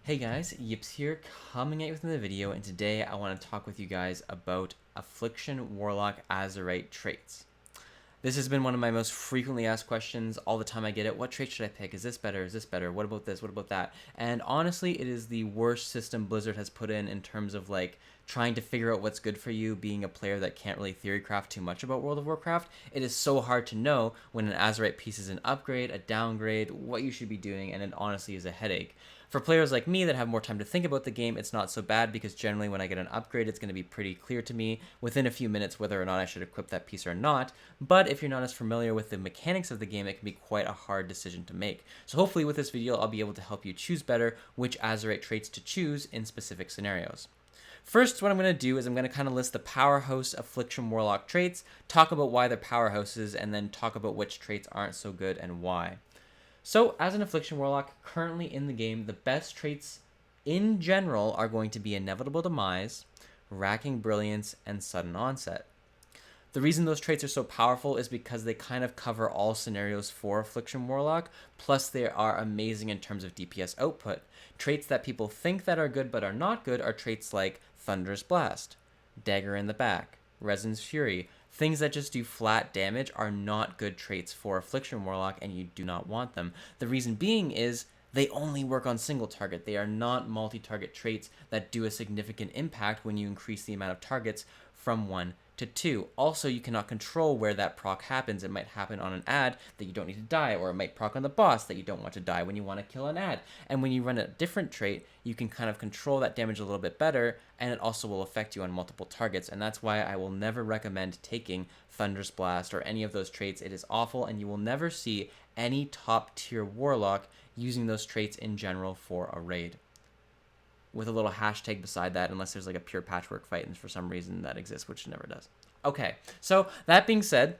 Hey guys, Yips here, coming at you with another video, and today I want to talk with you guys about Affliction Warlock Azerite traits. This has been one of my most frequently asked questions. All the time I get it. What trait should I pick? Is this better? Is this better? What about this? What about that? And honestly, it is the worst system Blizzard has put in terms of like trying to figure out what's good for you, being a player that can't really theorycraft too much about World of Warcraft. It is so hard to know when an Azerite piece is an upgrade, a downgrade, what you should be doing, and it honestly is a headache. For players like me that have more time to think about the game, it's not so bad because generally when I get an upgrade, it's going to be pretty clear to me within a few minutes whether or not I should equip that piece or not. But if you're not as familiar with the mechanics of the game, it can be quite a hard decision to make. So hopefully with this video, I'll be able to help you choose better which Azerite traits to choose in specific scenarios. First, what I'm going to do is I'm going to kind of list the powerhouse Affliction Warlock traits, talk about why they're powerhouses, and then talk about which traits aren't so good and why. So, as an Affliction Warlock currently in the game, the best traits in general are going to be Inevitable Demise, Racking Brilliance, and Sudden Onset. The reason those traits are so powerful is because they kind of cover all scenarios for Affliction Warlock, plus they are amazing in terms of DPS output. Traits that people think that are good but are not good are traits like Thunderous Blast, Dagger in the Back, Reson's Fury. Things that just do flat damage are not good traits for Affliction Warlock, and you do not want them. The reason being is they only work on single target. They are not multi-target traits that do a significant impact when you increase the amount of targets from 1 to 2. Also, you cannot control where that proc happens. It might happen on an ad that you don't need to die, or it might proc on the boss that you don't want to die when you want to kill an ad. And when you run a different trait, you can kind of control that damage a little bit better, and it also will affect you on multiple targets. And that's why I will never recommend taking Thunderous Blast or any of those traits. It is awful, and you will never see any top tier Warlock using those traits in general for a raid, with a little hashtag beside that, unless there's like a pure patchwork fight and for some reason that exists, which it never does. Okay, so that being said,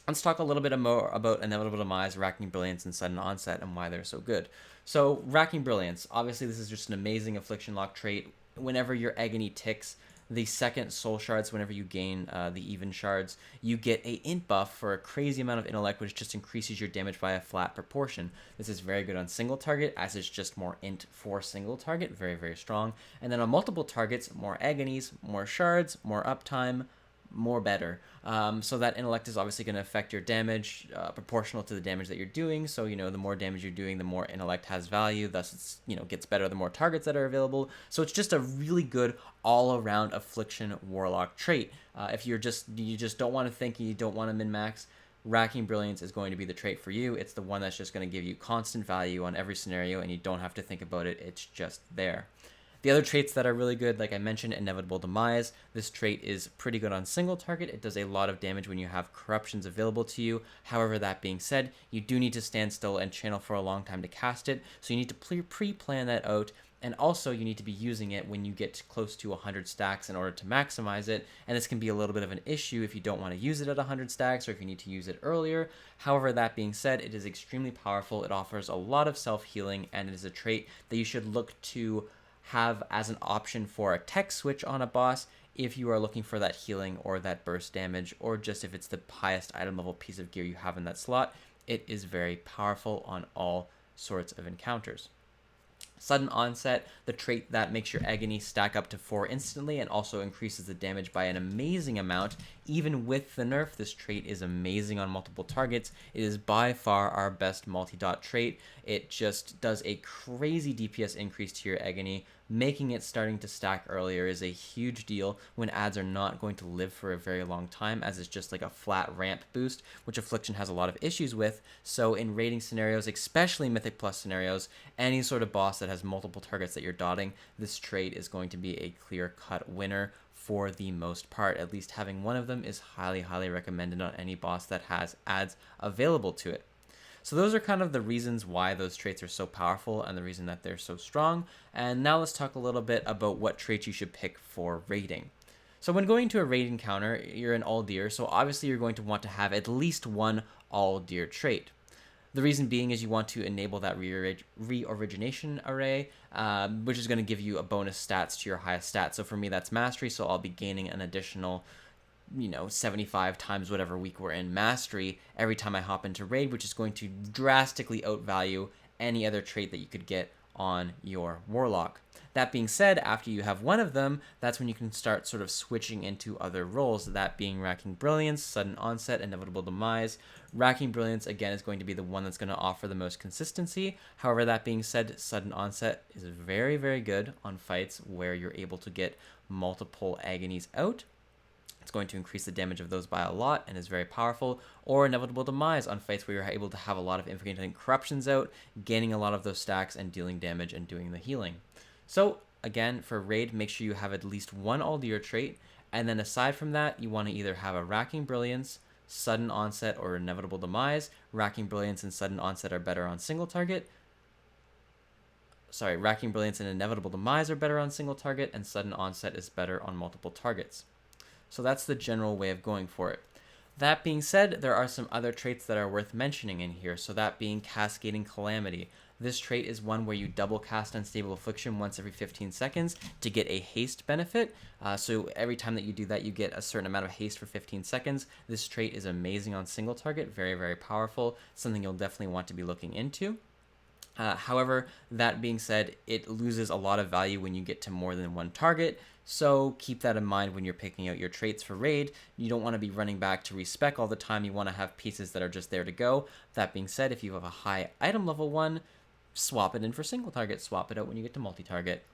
let's talk a little bit more about Inevitable Demise, Racking Brilliance, and Sudden Onset and why they're so good. So Racking Brilliance, obviously this is just an amazing Affliction Lock trait. Whenever your agony ticks, the second soul shards, whenever you gain the even shards, you get a int buff for a crazy amount of intellect, which just increases your damage by a flat proportion. This is very good on single target, as it's just more int for single target, very, very strong. And then on multiple targets, more agonies, more shards, more uptime, more better. So that intellect is obviously going to affect your damage proportional to the damage that you're doing. So, the more damage you're doing, the more intellect has value. Thus, it's, gets better the more targets that are available. So it's just a really good all-around Affliction Warlock trait. If you just don't want to think and you don't want to min-max, Racking Brilliance is going to be the trait for you. It's the one that's just going to give you constant value on every scenario, and you don't have to think about it. It's just there. The other traits that are really good, like I mentioned, Inevitable Demise. This trait is pretty good on single target. It does a lot of damage when you have corruptions available to you. However, that being said, you do need to stand still and channel for a long time to cast it, so you need to pre-plan that out. And also, you need to be using it when you get close to 100 stacks in order to maximize it. And this can be a little bit of an issue if you don't want to use it at 100 stacks or if you need to use it earlier. However, that being said, it is extremely powerful. It offers a lot of self-healing, and it is a trait that you should look to have as an option for a tech switch on a boss if you are looking for that healing or that burst damage, or just if it's the highest item level piece of gear you have in that slot. It is very powerful on all sorts of encounters. Sudden Onset, the trait that makes your agony stack up to 4 instantly and also increases the damage by an amazing amount. Even with the nerf, this trait is amazing on multiple targets. It is by far our best multi-dot trait. It just does a crazy DPS increase to your agony. Making it starting to stack earlier is a huge deal when ads are not going to live for a very long time, as it's just like a flat ramp boost, which Affliction has a lot of issues with. So in raiding scenarios, especially Mythic Plus scenarios, any sort of boss that has multiple targets that you're dotting, this trait is going to be a clear-cut winner for the most part. At least having one of them is highly, highly recommended on any boss that has ads available to it. So those are kind of the reasons why those traits are so powerful and the reason that they're so strong. And now let's talk a little bit about what traits you should pick for raiding. So when going to a raid encounter, you're an all deer, so obviously you're going to want to have at least one all deer trait. The reason being is you want to enable that re-origination array, which is going to give you a bonus stats to your highest stats. So for me, that's mastery, so I'll be gaining an additional 75 times whatever week we're in mastery every time I hop into raid, which is going to drastically outvalue any other trait that you could get on your Warlock. That being said, after you have one of them, that's when you can start sort of switching into other roles, that being Racking Brilliance, Sudden Onset, Inevitable Demise. Racking Brilliance, again, is going to be the one that's going to offer the most consistency. However, that being said, Sudden Onset is very, very good on fights where you're able to get multiple agonies out. It's going to increase the damage of those by a lot and is very powerful. Or Inevitable Demise on fights where you're able to have a lot of Infinite Corruptions out, gaining a lot of those stacks and dealing damage and doing the healing. So again, for raid, make sure you have at least one Aldir trait, and then aside from that, you want to either have a Racking Brilliance, Sudden Onset, or Inevitable Demise. Racking Brilliance and Sudden Onset are better on single target. Racking Brilliance and Inevitable Demise are better on single target, and Sudden Onset is better on multiple targets. So that's the general way of going for it. That being said, there are some other traits that are worth mentioning in here, so that being Cascading Calamity. This trait is one where you double cast Unstable Affliction once every 15 seconds to get a haste benefit. So every time that you do that, you get a certain amount of haste for 15 seconds. This trait is amazing on single target, very, very powerful, something you'll definitely want to be looking into. However, that being said, it loses a lot of value when you get to more than one target, so keep that in mind when you're picking out your traits for raid. You don't want to be running back to respec all the time. You want to have pieces that are just there to go. That being said, if you have a high item level one, swap it in for single target, swap it out when you get to multi-target.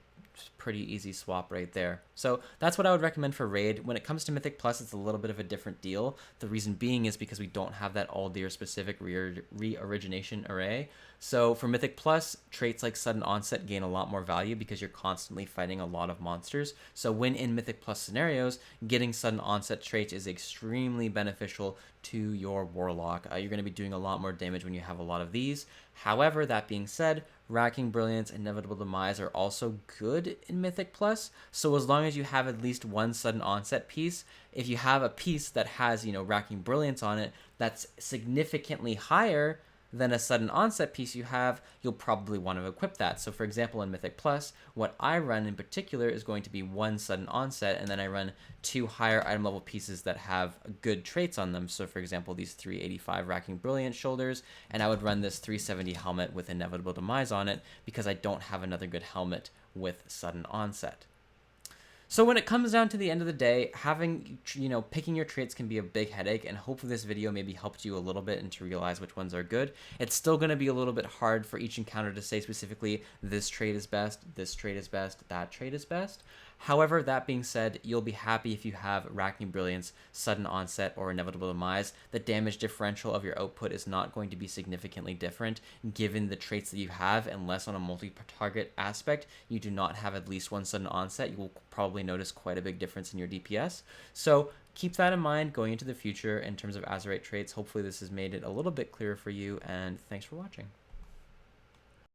Pretty easy swap right there. So that's what I would recommend for raid. When it comes to Mythic Plus, it's a little bit of a different deal. The reason being is because we don't have that Aldir specific re-origination array. So for Mythic Plus, traits like Sudden Onset gain a lot more value because you're constantly fighting a lot of monsters. So when in Mythic Plus scenarios, getting Sudden Onset traits is extremely beneficial to your Warlock. You're going to be doing a lot more damage when you have a lot of these. However, that being said, Racking Brilliance and Inevitable Demise are also good in Mythic Plus, so as long as you have at least one Sudden Onset piece, if you have a piece that has, Racking Brilliance on it, that's significantly higher than a Sudden Onset piece you have, you'll probably want to equip that. So for example, in Mythic Plus, what I run in particular is going to be one Sudden Onset, and then I run two higher item level pieces that have good traits on them. So for example, these 385 Racking Brilliance shoulders, and I would run this 370 helmet with Inevitable Demise on it because I don't have another good helmet with Sudden Onset. So when it comes down to the end of the day, picking your traits can be a big headache, and hopefully this video maybe helped you a little bit and to realize which ones are good. It's still going to be a little bit hard for each encounter to say specifically, this trait is best, this trait is best, that trait is best. However, that being said, you'll be happy if you have Racking Brilliance, Sudden Onset, or Inevitable Demise. The damage differential of your output is not going to be significantly different given the traits that you have, unless on a multi-target aspect you do not have at least one Sudden Onset. You will probably notice quite a big difference in your DPS. So keep that in mind going into the future in terms of Azerite traits. Hopefully this has made it a little bit clearer for you, and thanks for watching.